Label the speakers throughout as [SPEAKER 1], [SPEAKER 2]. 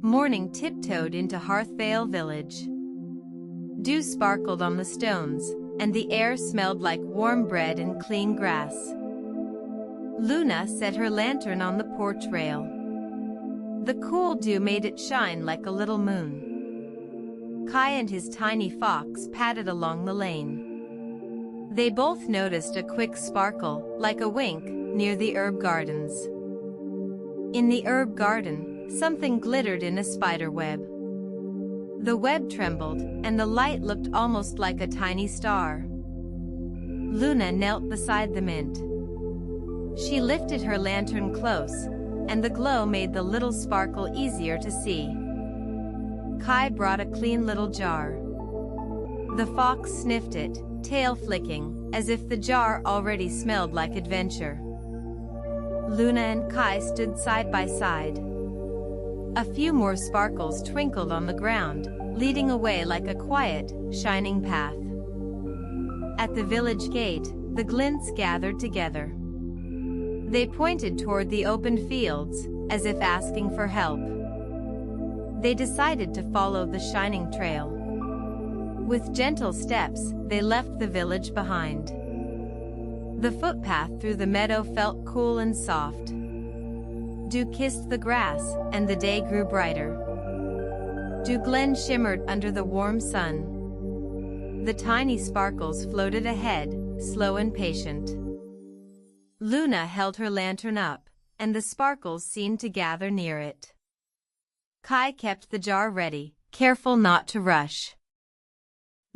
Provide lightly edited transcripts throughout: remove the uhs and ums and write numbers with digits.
[SPEAKER 1] Morning tiptoed into Hearthvale village. Dew sparkled on the stones, and the air smelled like warm bread and clean grass. Luna set her lantern on the porch rail. The cool dew made it shine like a little moon. Kai and his tiny fox padded along the lane. They both noticed a quick sparkle, like a wink, near the herb gardens. In the herb garden, something glittered in a spider web. The web trembled, and the light looked almost like a tiny star. Luna knelt beside the mint. She lifted her lantern close, and the glow made the little sparkle easier to see. Kai brought a clean little jar. The fox sniffed it, tail flicking, as if the jar already smelled like adventure. Luna and Kai stood side by side. A few more sparkles twinkled on the ground, leading away like a quiet, shining path. At the village gate, the glints gathered together. They pointed toward the open fields, as if asking for help. They decided to follow the shining trail. With gentle steps, they left the village behind. The footpath through the meadow felt cool and soft. Dew kissed the grass, and the day grew brighter. Dewglen shimmered under the warm sun. The tiny sparkles floated ahead, slow and patient. Luna held her lantern up, and the sparkles seemed to gather near it. Kai kept the jar ready, careful not to rush.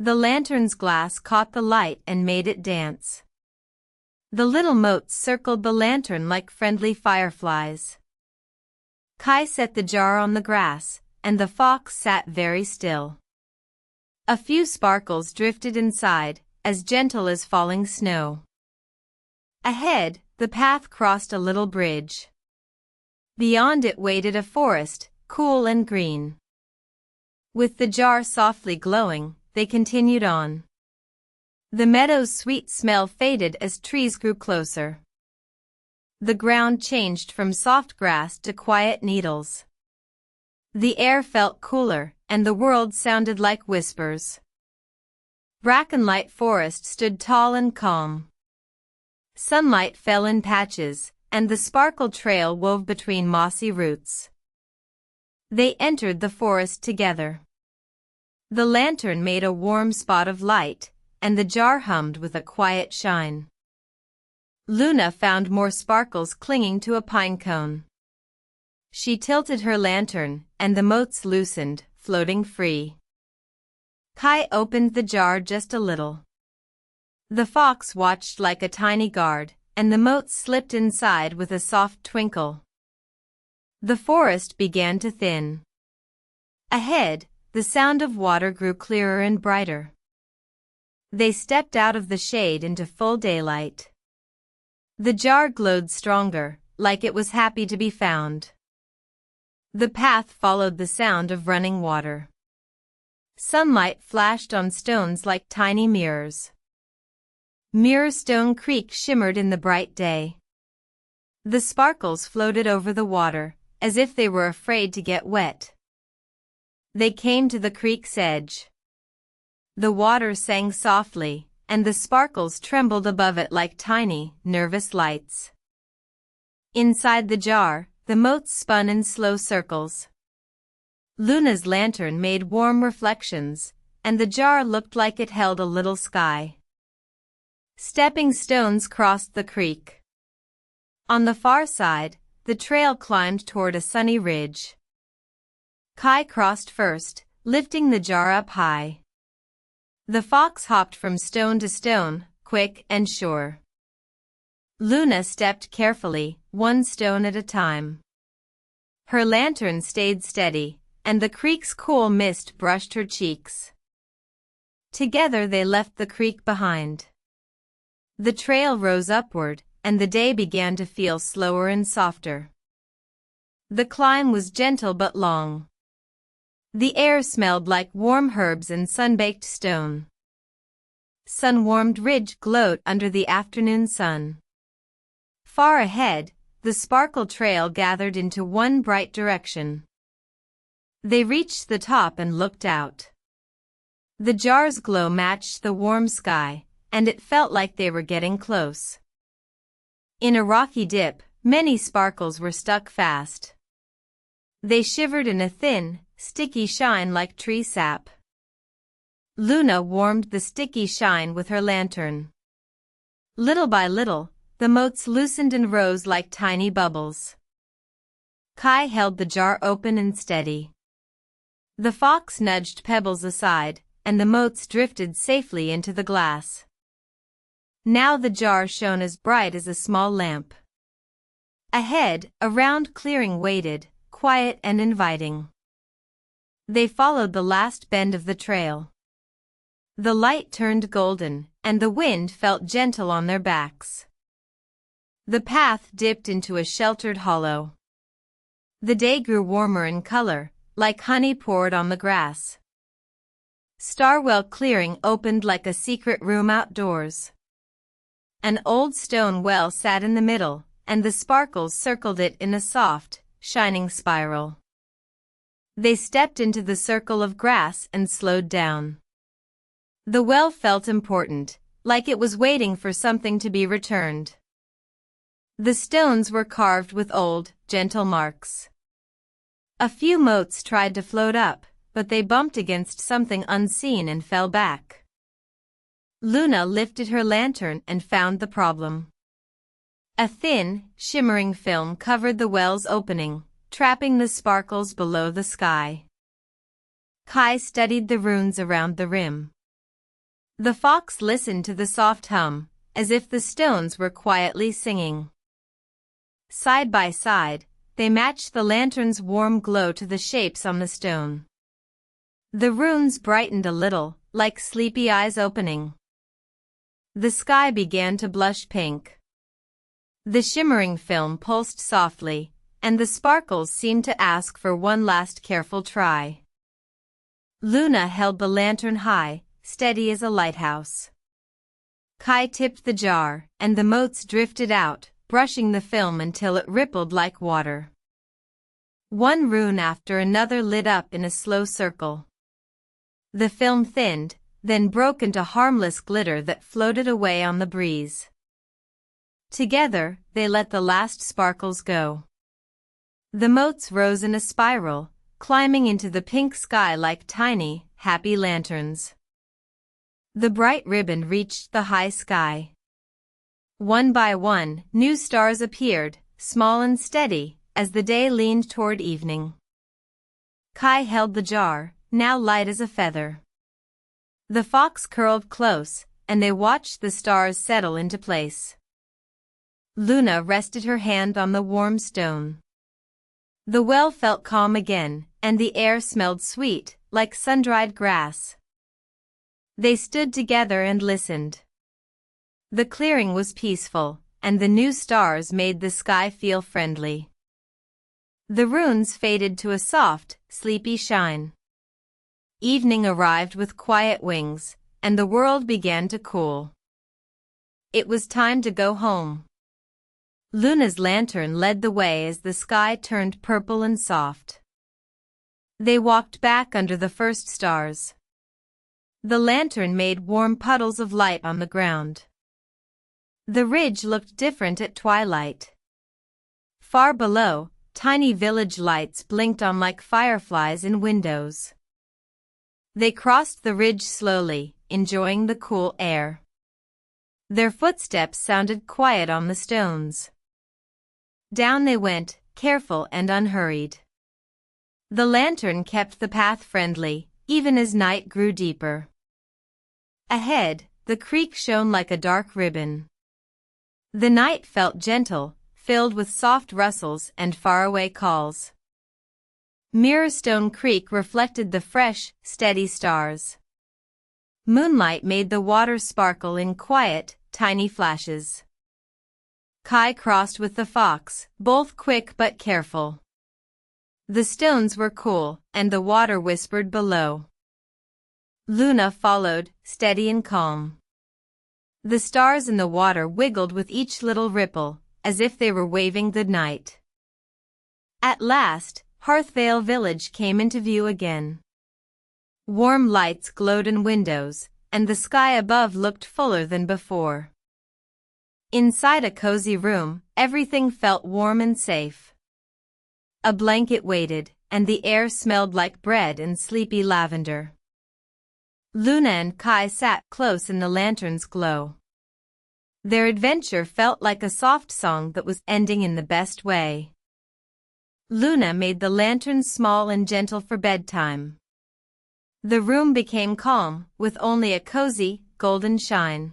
[SPEAKER 1] The lantern's glass caught the light and made it dance. The little motes circled the lantern like friendly fireflies. Kai set the jar on the grass, and the fox sat very still. A few sparkles drifted inside, as gentle as falling snow. Ahead, the path crossed a little bridge. Beyond it waited a forest, cool and green. With the jar softly glowing, they continued on. The meadow's sweet smell faded as trees grew closer. The ground changed from soft grass to quiet needles. The air felt cooler, and the world sounded like whispers. Brackenlight Forest stood tall and calm. Sunlight fell in patches, and the sparkle trail wove between mossy roots. They entered the forest together. The lantern made a warm spot of light, and the jar hummed with a quiet shine. Luna found more sparkles clinging to a pine cone. She tilted her lantern, and the motes loosened, floating free. Kai opened the jar just a little. The fox watched like a tiny guard, and the motes slipped inside with a soft twinkle. The forest began to thin. Ahead, the sound of water grew clearer and brighter. They stepped out of the shade into full daylight. The jar glowed stronger, like it was happy to be found. The path followed the sound of running water. Sunlight flashed on stones like tiny mirrors. Mirrorstone Creek shimmered in the bright day. The sparkles floated over the water, as if they were afraid to get wet. They came to the creek's edge. The water sang softly, and the sparkles trembled above it like tiny, nervous lights. Inside the jar, the motes spun in slow circles. Luna's lantern made warm reflections, and the jar looked like it held a little sky. Stepping stones crossed the creek. On the far side, the trail climbed toward a sunny ridge. Kai crossed first, lifting the jar up high. The fox hopped from stone to stone, quick and sure. Luna stepped carefully, one stone at a time. Her lantern stayed steady, and the creek's cool mist brushed her cheeks. Together they left the creek behind. The trail rose upward, and the day began to feel slower and softer. The climb was gentle but long. The air smelled like warm herbs and sun-baked stone. Sunwarmed Ridge glowed under the afternoon sun. Far ahead, the sparkle trail gathered into one bright direction. They reached the top and looked out. The jar's glow matched the warm sky, and it felt like they were getting close. In a rocky dip, many sparkles were stuck fast. They shivered in a thin, sticky shine like tree sap. Luna warmed the sticky shine with her lantern. Little by little, the motes loosened and rose like tiny bubbles. Kai held the jar open and steady. The fox nudged pebbles aside, and the motes drifted safely into the glass. Now the jar shone as bright as a small lamp. Ahead, a round clearing waited, quiet and inviting. They followed the last bend of the trail. The light turned golden, and the wind felt gentle on their backs. The path dipped into a sheltered hollow. The day grew warmer in color, like honey poured on the grass. Starwell Clearing opened like a secret room outdoors. An old stone well sat in the middle, and the sparkles circled it in a soft, shining spiral. They stepped into the circle of grass and slowed down. The well felt important, like it was waiting for something to be returned. The stones were carved with old, gentle marks. A few motes tried to float up, but they bumped against something unseen and fell back. Luna lifted her lantern and found the problem. A thin, shimmering film covered the well's opening, trapping the sparkles below the sky. Kai studied the runes around the rim. The fox listened to the soft hum, as if the stones were quietly singing. Side by side, they matched the lantern's warm glow to the shapes on the stone. The runes brightened a little, like sleepy eyes opening. The sky began to blush pink. The shimmering film pulsed softly, and the sparkles seemed to ask for one last careful try. Luna held the lantern high, steady as a lighthouse. Kai tipped the jar, and the motes drifted out, brushing the film until it rippled like water. One rune after another lit up in a slow circle. The film thinned, then broke into harmless glitter that floated away on the breeze. Together, they let the last sparkles go. The motes rose in a spiral, climbing into the pink sky like tiny, happy lanterns. The bright ribbon reached the high sky. One by one, new stars appeared, small and steady, as the day leaned toward evening. Kai held the jar, now light as a feather. The fox curled close, and they watched the stars settle into place. Luna rested her hand on the warm stone. The well felt calm again, and the air smelled sweet, like sun-dried grass. They stood together and listened. The clearing was peaceful, and the new stars made the sky feel friendly. The runes faded to a soft, sleepy shine. Evening arrived with quiet wings, and the world began to cool. It was time to go home. Luna's lantern led the way as the sky turned purple and soft. They walked back under the first stars. The lantern made warm puddles of light on the ground. The ridge looked different at twilight. Far below, tiny village lights blinked on like fireflies in windows. They crossed the ridge slowly, enjoying the cool air. Their footsteps sounded quiet on the stones. Down they went, careful and unhurried. The lantern kept the path friendly, even as night grew deeper. Ahead, the creek shone like a dark ribbon. The night felt gentle, filled with soft rustles and faraway calls. Mirrorstone Creek reflected the fresh, steady stars. Moonlight made the water sparkle in quiet, tiny flashes. Kai crossed with the fox, both quick but careful. The stones were cool, and the water whispered below. Luna followed, steady and calm. The stars in the water wiggled with each little ripple, as if they were waving good night. At last, Hearthvale Village came into view again. Warm lights glowed in windows, and the sky above looked fuller than before. Inside a cozy room, everything felt warm and safe. A blanket waited, and the air smelled like bread and sleepy lavender. Luna and Kai sat close in the lantern's glow. Their adventure felt like a soft song that was ending in the best way. Luna made the lantern small and gentle for bedtime. The room became calm, with only a cozy, golden shine.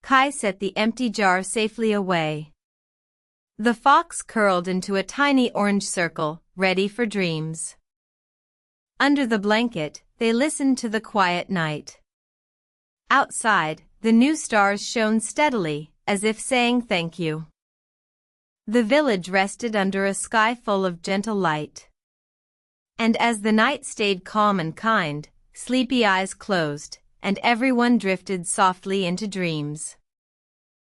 [SPEAKER 1] Kai set the empty jar safely away. The fox curled into a tiny orange circle, ready for dreams. Under the blanket, they listened to the quiet night. Outside, the new stars shone steadily, as if saying thank you. The village rested under a sky full of gentle light. And as the night stayed calm and kind, sleepy eyes closed, and everyone drifted softly into dreams.